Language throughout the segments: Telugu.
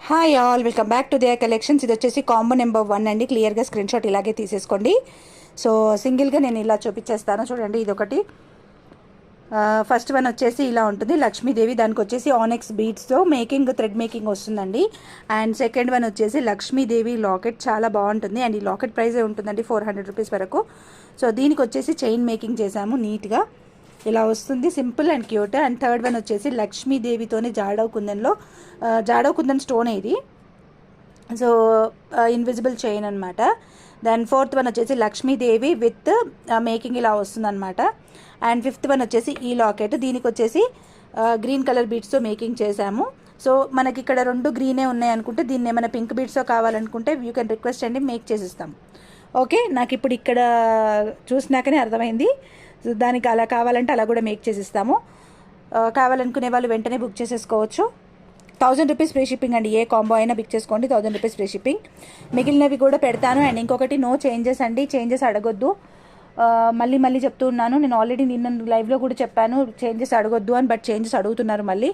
Hi all, welcome back to dear collections. ఇది వచ్చేసి కాంబో నెంబర్ 1 అండి. క్లియర్గా స్క్రీన్ షాట్ ఇలాగే తీసేసుకోండి. సో సింగిల్గా నేను ఇలా చూపించేస్తాను చూడండి. ఇది ఒకటి ఫస్ట్ వన్ వచ్చేసి ఇలా ఉంటుంది, లక్ష్మీదేవి. దానికి వచ్చేసి ఆనెక్స్ బీడ్స్తో మేకింగ్, థ్రెడ్ మేకింగ్ వస్తుందండి. అండ్ సెకండ్ వన్ వచ్చేసి లక్ష్మీదేవి లాకెట్, చాలా బాగుంటుంది. అండ్ ఈ లాకెట్ ప్రైజే ఉంటుందండి 400 రూపీస్ వరకు. సో దీనికి వచ్చేసి చైన్ మేకింగ్ చేసాము నీట్గా, ఇలా వస్తుంది, simple and cute. And third one వచ్చేసి లక్ష్మీదేవితోనే జాడవ్ కుందన్ స్టోన్ ఇది. సో ఇన్విజిబుల్ చైన్ అనమాట. దెన్ ఫోర్త్ వన్ వచ్చేసి లక్ష్మీదేవి విత్ మేకింగ్ ఇలా వస్తుందన్నమాట. అండ్ ఫిఫ్త్ వన్ వచ్చేసి ఈ లాకెట్, దీనికి వచ్చేసి గ్రీన్ కలర్ బీడ్స్తో మేకింగ్ చేశాము. సో మనకి ఇక్కడ 2 గ్రీనే ఉన్నాయి అనుకుంటే, దీన్ని ఏమైనా పింక్ బీడ్స్తో కావాలనుకుంటే యూ కెన్ రిక్వెస్ట్ అండి, మేక్ చేసిస్తాం. ఓకే, నాకు ఇప్పుడు ఇక్కడ చూసినాకనే అర్థమైంది. సో దానికి అలా కావాలంటే అలా కూడా మేక్ చేసిస్తాము. కావాలనుకునే వాళ్ళు వెంటనే బుక్ చేసేసుకోవచ్చు. 1000 రూపీస్ ఫ్రీ షిప్పింగ్ అండి. ఏ కాంబో అయినా బుక్ చేసుకోండి, 1000 రూపీస్ ఫ్రీ షిప్పింగ్. మిగిలినవి కూడా పెడతాను. అండ్ ఇంకొకటి, నో చేంజెస్ అండి, చేంజెస్ అడగొద్దు. మళ్ళీ చెప్తూ ఉన్నాను, నేను ఆల్రెడీ నిన్న లైవ్లో కూడా చెప్పాను చేంజెస్ అడగొద్దు అని, బట్ చేంజెస్ అడుగుతున్నారు మళ్ళీ.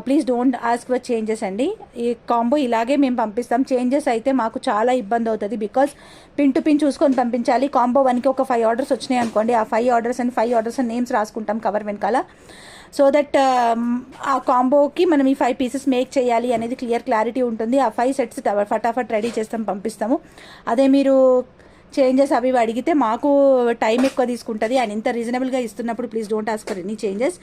Please don't ask for changes అండి. ఈ కాంబో ఇలాగే మేము పంపిస్తాం. చేంజెస్ అయితే మాకు చాలా ఇబ్బంది అవుతుంది, బికాజ్ పిన్ టు పిన్ చూసుకొని పంపించాలి. కాంబో 1కి ఒక 5 ఆర్డర్స్ వచ్చినాయి అనుకోండి, ఆ 5 ఆర్డర్స్ అని నేమ్స్ రాసుకుంటాం కవర్ వెనకాల. సో దట్ ఆ కాంబోకి మనం ఈ 5 పీసెస్ మేక్ చేయాలి అనేది క్లారిటీ ఉంటుంది. ఆ 5 సెట్స్ ఫటాఫట్ రెడీ చేస్తాం, పంపిస్తాము. అదే మీరు చేంజెస్ అవి అడిగితే మాకు టైం ఎక్కువ తీసుకుంటుంది. అండ్ ఇంత రీజనబుల్గా ఇస్తున్నప్పుడు please don't ask for any changes.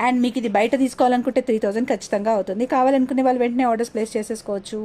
And మీకు ఇది బయట తీసుకోవాలనుకుంటే 3000 ఖచ్చితంగా అవుతుంది. కావాలనుకునే వాళ్ళు వెంటనే ఆర్డర్స్ ప్లేస్ చేసేసుకోవచ్చు.